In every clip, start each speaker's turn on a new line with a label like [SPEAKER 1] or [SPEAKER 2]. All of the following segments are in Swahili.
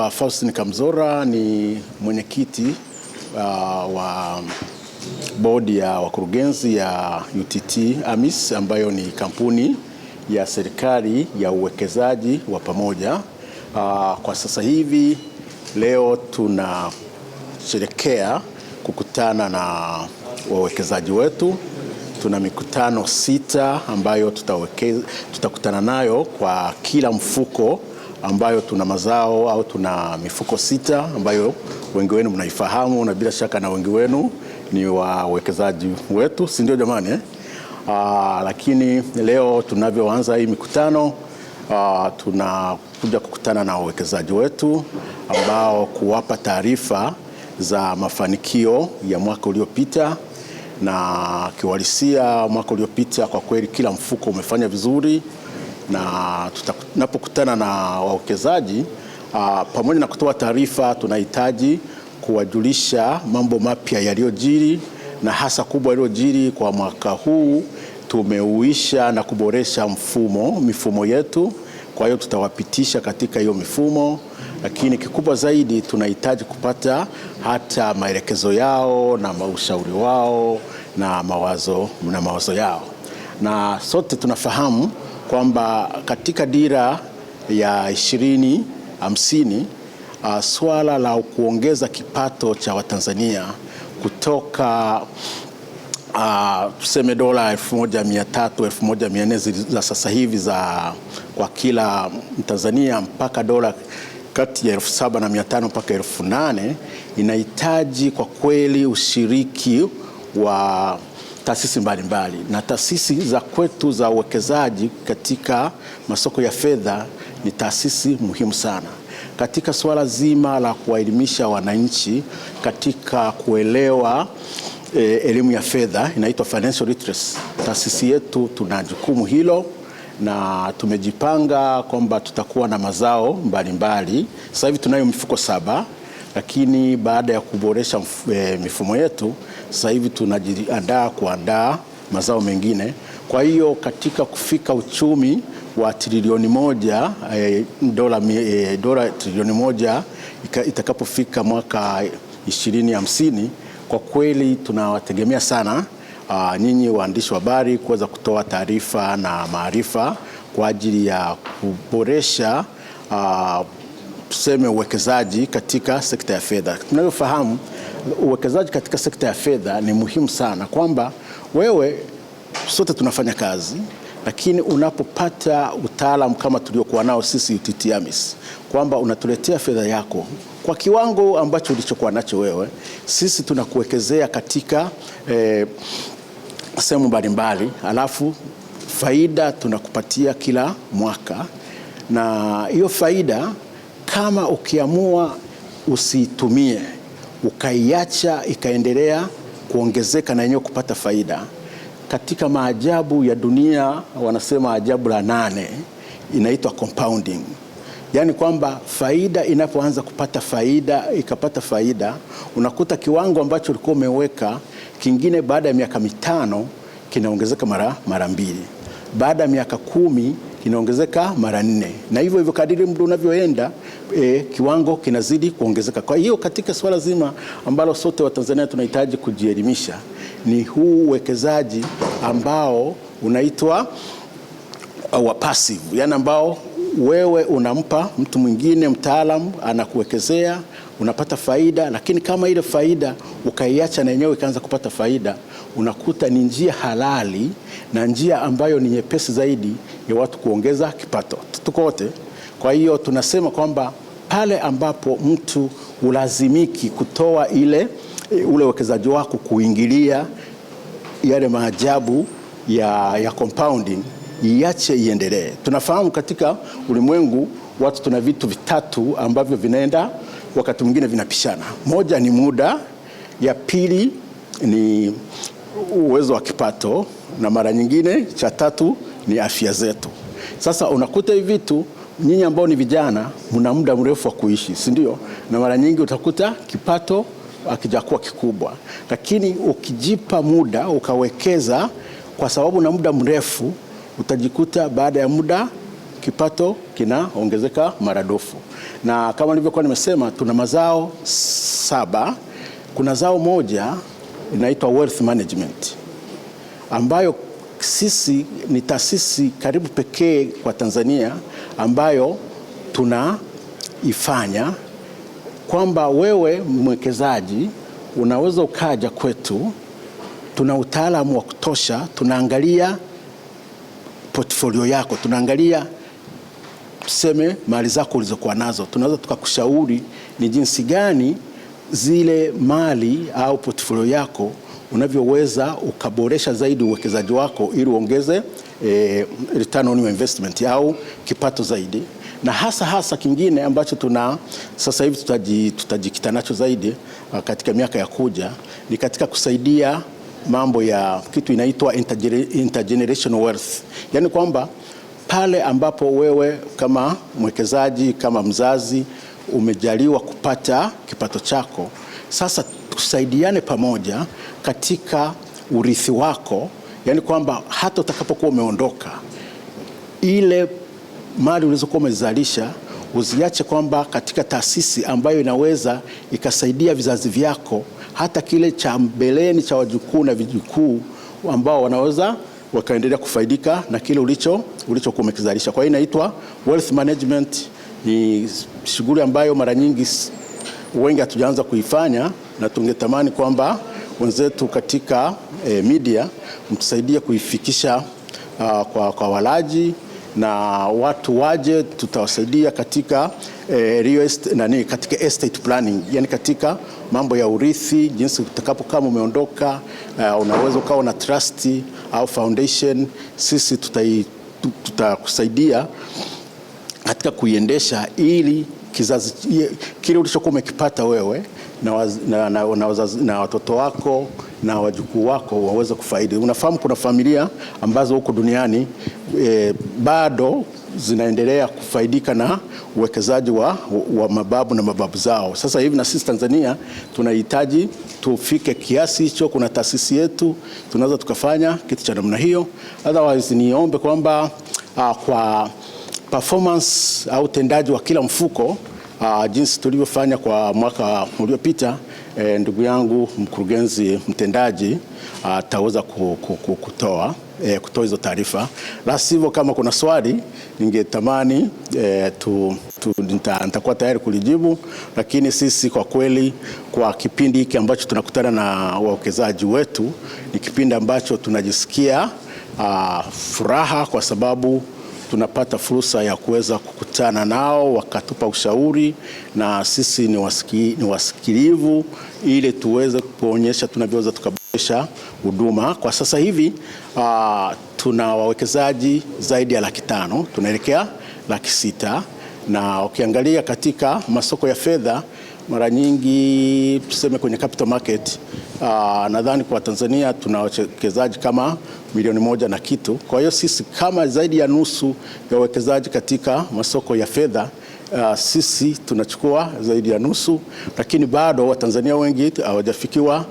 [SPEAKER 1] Faustin Kamzora ni mwenyekiti wa bodi ya wakurugenzi ya UTT AMIS ambayo ni kampuni ya serikali ya uwekezaji wa pamoja. Kwa sasa hivi leo tunasherehekea kukutana na wawekezaji wetu. Tuna mikutano 6 ambayo tutakutana nayo kwa kila mfuko ambayo tuna mazao au tuna mifuko 6 ambayo wengi wenu mnaifahamu na bila shaka na wengi wenu ni wawekezaji wetu, si ndio jamani? Lakini leo tunavyoanza hii mikutano tunakuja kukutana na wawekezaji wetu ambao kuwapa taarifa za mafanikio ya mwaka uliopita, na kiuhalisia mwaka uliopita kwa kweli kila mfuko umefanya vizuri, na tunapokutana na wawekezaji pamoja na kutoa taarifa tunahitaji kuwajulisha mambo mapya yaliyojiri, na hasa kubwa yaliyojiri kwa mwaka huu. Tumeuisha na kuboresha mifumo yetu, kwa hiyo tutawapitisha katika hiyo mifumo, lakini kikubwa zaidi tunahitaji kupata hata maelekezo yao na ushauri wao na mawazo yao. Na sote tunafahamu kwamba katika dira ya 2050 swala la kuongeza kipato cha Watanzania kutoka tuseme dola 1,300 1,400 za sasa hivi kwa kila Mtanzania mpaka dola kati ya 7,500 mpaka 8,000 inahitaji kwa kweli ushiriki wa taasisi mbalimbali, na taasisi za kwetu za uwekezaji katika masoko ya fedha ni taasisi muhimu sana katika swala zima la kuwaelimisha wananchi katika kuelewa elimu ya fedha, inaitwa financial literacy. Taasisi yetu tuna jukumu hilo na tumejipanga kwamba tutakuwa na mazao mbalimbali. Sasa hivi tunayo mifuko 7, lakini baada ya kuboresha mifumo yetu sasa hivi tunajiandaa kuandaa mazao mengine. Kwa hiyo katika kufika uchumi wa trilioni 1 dola trilioni 1 itakapofika mwaka 2050, kwa kweli tunawategemea sana nyinyi waandishi wa habari kuweza kutoa taarifa na maarifa kwa ajili ya kuboresha tuseme uwekezaji katika sekta ya fedha. Tunavyofahamu uwekezaji katika sekta ya fedha ni muhimu sana, kwamba wewe sote tunafanya kazi, lakini unapopata utaalamu kama tuliokuwa nao sisi UTT AMIS, kwamba unatuletea fedha yako kwa kiwango ambacho ulichokuwa nacho wewe, sisi tunakuwekezea katika sehemu mbalimbali, alafu faida tunakupatia kila mwaka, na hiyo faida kama ukiamua usitumie ukaiacha ikaendelea kuongezeka na yenyewe kupata faida, katika maajabu ya dunia wanasema ajabu la 8 inaitwa compounding. Yaani kwamba faida inapoanza ikapata faida, unakuta kiwango ambacho ulikuwa umeweka kingine baada ya miaka 5 kinaongezeka mara 2, baada ya miaka 10 kinaongezeka mara 4, na hivyo hivyo kadiri muda unavyoenda kiwango kinazidi kuongezeka. Kwa hiyo katika swala zima ambalo sote wa Tanzania tunahitaji kujielimisha ni huu uwekezaji ambao unaitwa wa passive, yani ambao wewe unampa mtu mwingine mtaalamu anakuwekezea, unapata faida, lakini kama ile faida ukaiacha na yenyewe ikaanza kupata faida, unakuta ni njia halali na njia ambayo ni nyepesi zaidi ya watu kuongeza kipato. Tuko wote. Kwa hiyo tunasema kwamba pale ambapo mtu ulazimiki kutoa ule uwekezaji wako kuingilia yale maajabu ya compounding, iache iendelee. Tunafahamu katika ulimwengu watu tuna vitu 3 ambavyo vinaenda wakati mwingine vinapishana. Moja ni muda, ya pili ni uwezo wa kipato, na mara nyingine cha 3 ni afya zetu. Sasa unakuta hivi vitu, nyinyi ambao ni vijana mna muda mrefu wa kuishi, si ndio? Na mara nyingi utakuta kipato akijakuwa kikubwa, lakini ukijipa muda ukawekeza, kwa sababu na muda mrefu utajikuta baada ya muda kipato kinaongezeka maradufu. Na kama nilivyokuwa nimesema, tuna mazao 7. Kuna zao moja inaitwa wealth management, ambayo sisi ni taasisi karibu pekee kwa Tanzania ambayo tunaifanya, kwamba wewe mwekezaji unaweza ukaja kwetu. Tuna utaalamu wa kutosha, tunaangalia portfolio yako, tunaangalia tuseme mali zako ulizokuwa nazo, tunaweza tukakushauri ni jinsi gani zile mali au portfolio yako unavyoweza ukaboresha zaidi uwekezaji wako ili uongeze return on investment au kipato zaidi. Na hasa kingine ambacho sasa hivi tutajikita nacho zaidi katika miaka ya kuja ni katika kusaidia mambo ya kitu inaitwa intergenerational wealth. Yaani kwamba pale ambapo wewe kama mwekezaji, kama mzazi umejaliwa kupata kipato chako, sasa tusaidiane pamoja katika urithi wako. Yaani kwamba hata utakapokuwa umeondoka, ile mali ulizokuwa umezalisha uziache kwamba katika taasisi ambayo inaweza ikasaidia vizazi vyako, hata kile cha mbeleni cha wajukuu na vijukuu, ambao wanaweza wakaendelea kufaidika na kile ulichokuwa umekizalisha. Kwa hiyo inaitwa wealth management. Ni shughuli ambayo mara nyingi wengi hatujaanza kuifanya, na tungetamani kwamba wenzetu katika media mtusaidie kuifikisha kwa walaji na watu waje. Tutawasaidia katika katika estate planning, yani katika mambo ya urithi, jinsi utakapo kama umeondoka, unaweza ukawa na trust au foundation. Sisi tutakusaidia katika kuiendesha, ili kizazi kile ulichokuwa umekipata wewe na watoto wako na wajukuu wako waweze kufaidi. Unafahamu kuna familia ambazo huko duniani bado zinaendelea kufaidika na uwekezaji wa mababu na mababu zao. Sasa hivi na sisi Tanzania tunahitaji tufike kiasi hicho. Kuna taasisi yetu tunaweza tukafanya kitu cha namna hiyo. Otherwise niombe kwamba kwa performance au utendaji wa kila mfuko, jinsi tulivyofanya kwa mwaka uliopita, ndugu yangu mkurugenzi mtendaji ataweza kutoa hizo taarifa. La sivyo, kama kuna swali ningetamani nitakuwa tayari kulijibu. Lakini sisi kwa kweli, kwa kipindi hiki ambacho tunakutana na wawekezaji wetu, ni kipindi ambacho tunajisikia furaha, kwa sababu tunapata fursa ya kuweza kukutana nao, wakatupa ushauri, na sisi ni wasikilivu, ili tuweze kuonyesha tunavyoweza tukaboresha huduma. Kwa sasa hivi tuna wawekezaji zaidi ya 500,000, tunaelekea 600,000, na ukiangalia katika masoko ya fedha, mara nyingi tuseme kwenye capital market, nadhani kwa Tanzania tuna wawekezaji kama 1,000,000 na kitu. Kwa hiyo sisi kama zaidi ya nusu ya wawekezaji katika masoko ya fedha, sisi tunachukua zaidi ya nusu, lakini bado Watanzania wengi hawajafikiwa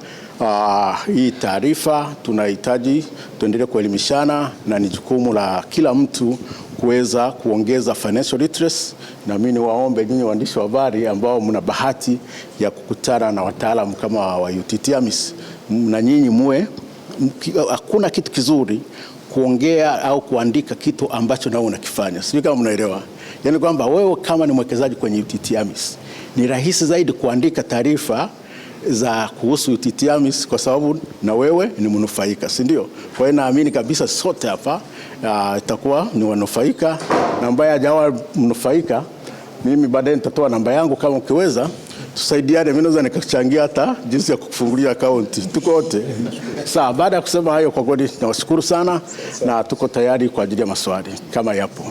[SPEAKER 1] hii taarifa. Tunahitaji tuendelee kuelimishana, na ni jukumu la kila mtu kuweza kuongeza financial literacy. Na mimi niwaombe nyinyi waandishi wa habari ambao mna bahati ya kukutana na wataalamu kama wa UTT AMIS, na nyinyi hakuna kitu kizuri kuongea au kuandika kitu ambacho nao unakifanya. Sijui kama mnaelewa. Yaani kwamba wewe kama ni mwekezaji kwenye UTT AMIS, ni rahisi zaidi kuandika taarifa za kuhusu UTT AMIS, kwa sababu na wewe ni mnufaika, si ndio? Kwa hiyo naamini kabisa sote hapa itakuwa ni wanufaika, na ambaye hajawa mnufaika, mimi baadaye nitatoa namba yangu, kama ukiweza tusaidiane. Mimi naweza nikachangia hata jinsi ya kufungulia account, tuko wote sawa. Baada ya kusema hayo, kwa kweli nawashukuru sana, na tuko tayari kwa ajili ya maswali kama yapo.